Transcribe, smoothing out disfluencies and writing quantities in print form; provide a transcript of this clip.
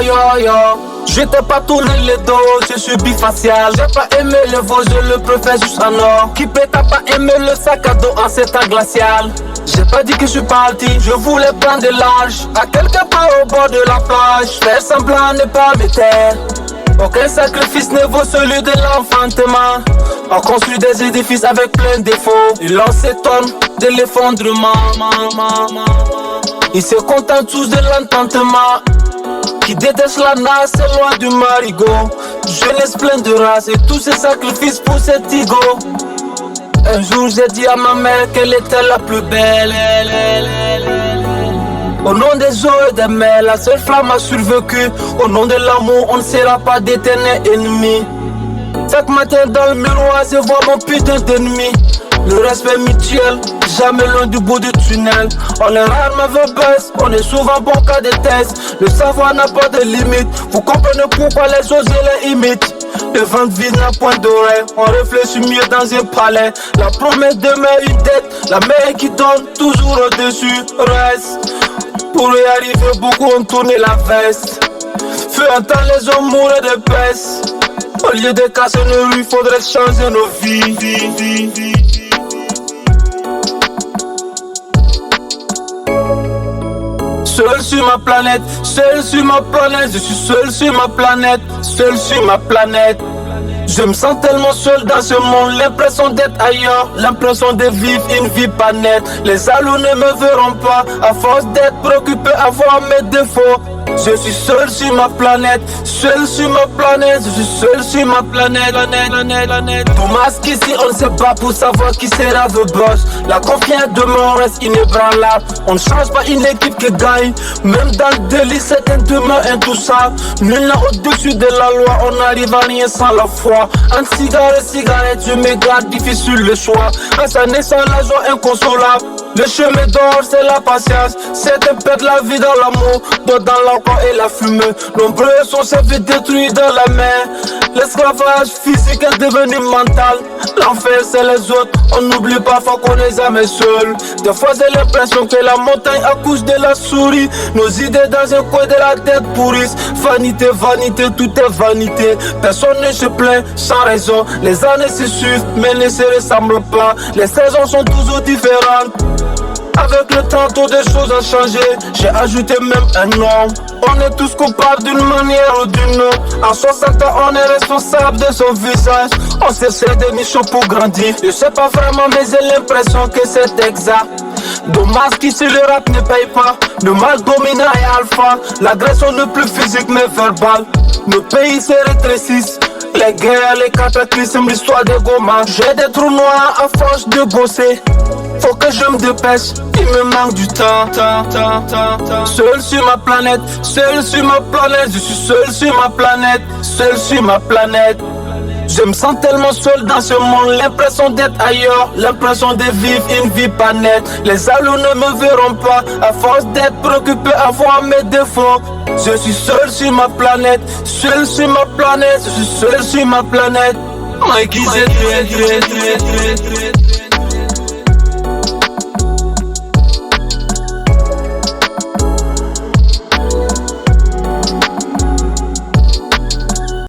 yo yo. Je t'ai pas tourné le dos, je suis bifacial. J'ai pas aimé le veau, je le préfère juste en or. Qui peut t'as pas aimé le sac à dos en ces temps glacial? J'ai pas dit que je suis parti, je voulais prendre de large. À quelque part au bord de la plage, faire semblant ne pas me taire. Aucun sacrifice ne vaut celui de l'enfantement. On construit des édifices avec plein de défauts. Et l'on s'étonne de l'effondrement. Ils se contentent tous de l'entendement. Qui déteste la nasse, c'est loin du marigot. Jeunesse pleine de race et tous ces sacrifices pour cet ego. Un jour j'ai dit à ma mère qu'elle était la plus belle. Au nom des eaux et des mers, la seule flamme a survécu. Au nom de l'amour, on ne sera pas d'éternels ennemis. Chaque matin dans le miroir, je vois mon putain d'ennemi. Le respect mutuel, jamais loin du bout du tunnel. On est rarement verbeux, on est souvent bon cas de test. Le savoir n'a pas de limite, vous comprenez pourquoi les autres les imitent. Le vent vide n'a point d'oreille, on réfléchit mieux dans un palais. La promesse demeure une dette, la mer qui donne toujours au-dessus reste. Pour y arriver, beaucoup ont tourné la veste. Fut un temps les hommes mouraient de peste. Au lieu de casser nos rues, faudrait changer nos vies. Seul sur ma planète, seul sur ma planète, je suis seul sur ma planète, seul sur ma planète. Je me sens tellement seul dans ce monde, l'impression d'être ailleurs, l'impression de vivre une vie pas nette. Les jaloux ne me verront pas, à force d'être préoccupé à voir mes défauts. Je suis seul sur ma planète, seul sur ma planète, je suis seul sur ma planète. Dommage qu'ici on ne sait pas pour savoir qui sera le boss. La confiance de mon reste inébranlable. On ne change pas une équipe qui gagne. Même dans le délit, certains demeurent intouchables. Nul n'est au-dessus de la loi, on n'arrive à rien sans la foi. Entre cigare et cigarette, je me garde difficile le choix. Un ça naissant la joie inconsolable. Le chemin d'or, c'est la patience. Certains perdent la vie dans l'amour, d'autres dans l'encore et la fumée. Nombreux sont servis détruits dans la mer. L'esclavage physique est devenu mental. L'enfer, c'est les autres. On n'oublie parfois qu'on est jamais seul. Des fois, j'ai l'impression que la montagne accouche de la souris. Nos idées dans un coin de la tête pourrissent. Vanité, vanité, tout est vanité. Personne ne se plaint sans raison. Les années se suivent, mais ne se ressemblent pas. Les saisons sont toujours différentes. Avec le temps, tout des choses ont changé. J'ai ajouté même un nom. On est tous coupables d'une manière ou d'une autre. En 60 ans, on est responsable de son visage. On se sert des nichons pour grandir. Je sais pas vraiment, mais j'ai l'impression que c'est exact. Dommage qu'ici le rap ne paye pas. Le mal dominant est alpha. L'agression n'est plus physique mais verbale. Nos pays se rétrécissent. Les guerres, les cataclysmes, l'histoire des Goma. J'ai des trous noirs à force de bosser. Faut que je me dépêche, il me manque du temps. Seul sur ma planète, seul sur ma planète, je suis seul sur ma planète, seul sur ma planète. Je me sens tellement seul dans ce monde, l'impression d'être ailleurs, l'impression de vivre une vie pas nette. Les jaloux ne me verront pas, à force d'être préoccupé à voir mes défauts. Je suis seul sur ma planète, seul sur ma planète, je suis seul sur ma planète. Mikey, c'est très.